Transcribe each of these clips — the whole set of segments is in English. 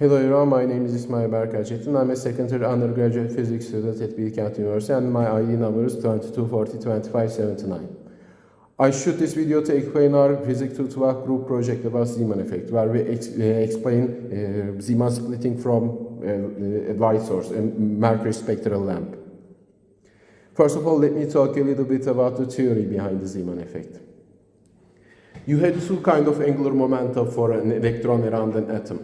Hello everyone, my name is İsmail I'm a second-year undergraduate physics student at Bilkent University and my ID number is 22402579. I shoot this video to explain our Physics 212 group project about Zeeman effect, where we explain Zeeman splitting from a light source, a mercury spectral lamp. First of all, let me talk a little bit about the theory behind the Zeeman effect. You have two kinds of angular momentum for an electron around an atom.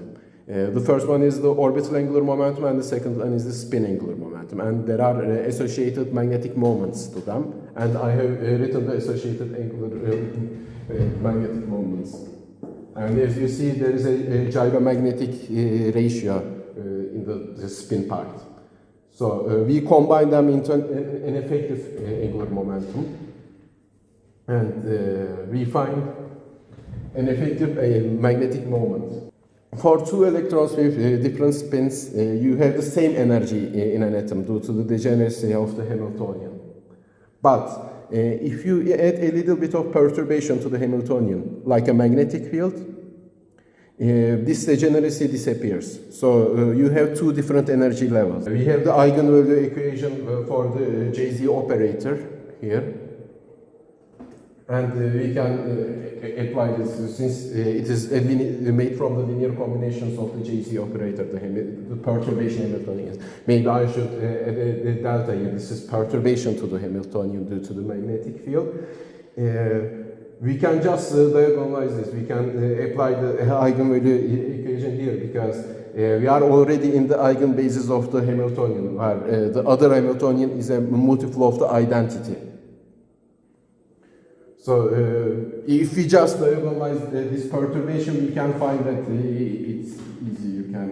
The first one is the orbital angular momentum and the second one is the spin angular momentum, and there are associated magnetic moments to them, and I have written the associated angular magnetic moments. And as you see, there is a gyromagnetic ratio in the spin part. So we combine them into an effective angular momentum, and we find an effective magnetic moment. For two electrons with different spins, you have the same energy in an atom due to the degeneracy of the Hamiltonian. But if you add a little bit of perturbation to the Hamiltonian, like a magnetic field, this degeneracy disappears. So you have two different energy levels. We have the eigenvalue equation for the JZ operator here. And we can apply this since it is made from the linear combinations of the JZ operator, the perturbation Hamiltonian. Maybe I should add a delta here. This is perturbation to the Hamiltonian due to the magnetic field. We can just diagonalize this. We can apply the eigenvalue equation here because we are already in the eigenbasis of the Hamiltonian, where the other Hamiltonian is a multiple of the identity. So if we just diagonalize this perturbation, we can find that it's easy. You can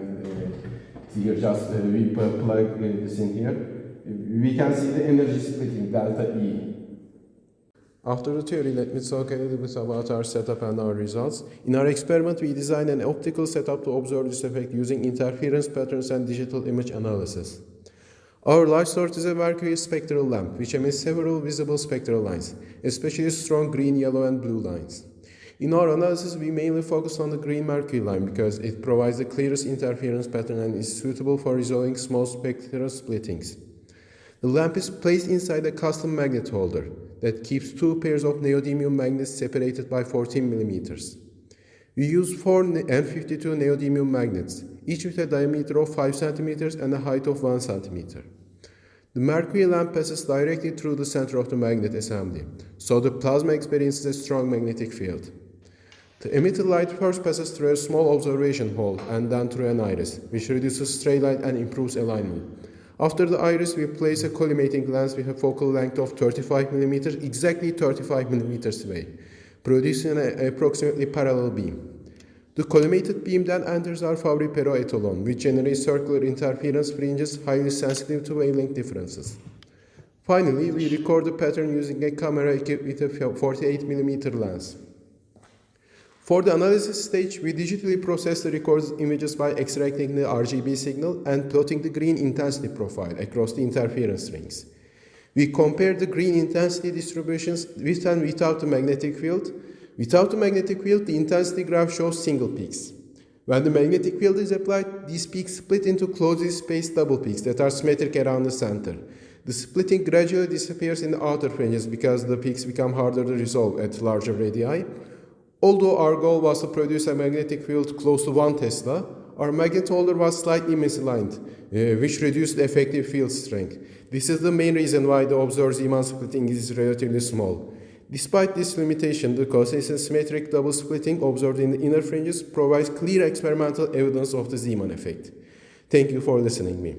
see here, just we plug this in here. We can see the energy splitting, delta E. After the theory, let me talk a little bit about our setup and our results. In our experiment, we designed an optical setup to observe this effect using interference patterns and digital image analysis. Our light source is a mercury spectral lamp, which emits several visible spectral lines, especially strong green, yellow, and blue lines. In our analysis, we mainly focus on the green mercury line because it provides the clearest interference pattern and is suitable for resolving small spectral splittings. The lamp is placed inside a custom magnet holder that keeps two pairs of neodymium magnets separated by 14 millimeters. We use 4 N52 neodymium magnets, each with a diameter of 5 centimeters and a height of 1 centimeter. The mercury lamp passes directly through the center of the magnet assembly, so the plasma experiences a strong magnetic field. The emitted light first passes through a small observation hole and then through an iris, which reduces stray light and improves alignment. After the iris, we place a collimating lens with a focal length of 35 mm, exactly 35 mm away, producing an approximately parallel beam. The collimated beam then enters our Fabry-Perot etolon, which generates circular interference fringes highly sensitive to wavelength differences. Finally, we record the pattern using a camera equipped with a 48 mm lens. For the analysis stage, we digitally process the recorded images by extracting the RGB signal and plotting the green intensity profile across the interference rings. We compare the green intensity distributions with and without the magnetic field. Without the magnetic field, the intensity graph shows single peaks. When the magnetic field is applied, these peaks split into closely spaced double peaks that are symmetric around the center. The splitting gradually disappears in the outer fringes because the peaks become harder to resolve at larger radii. Although our goal was to produce a magnetic field close to 1 Tesla, our magnet holder was slightly misaligned, which reduced the effective field strength. This is the main reason why the observed Zeeman splitting is relatively small. Despite this limitation, the consistent symmetric double splitting observed in the inner fringes provides clear experimental evidence of the Zeeman effect. Thank you for listening to me.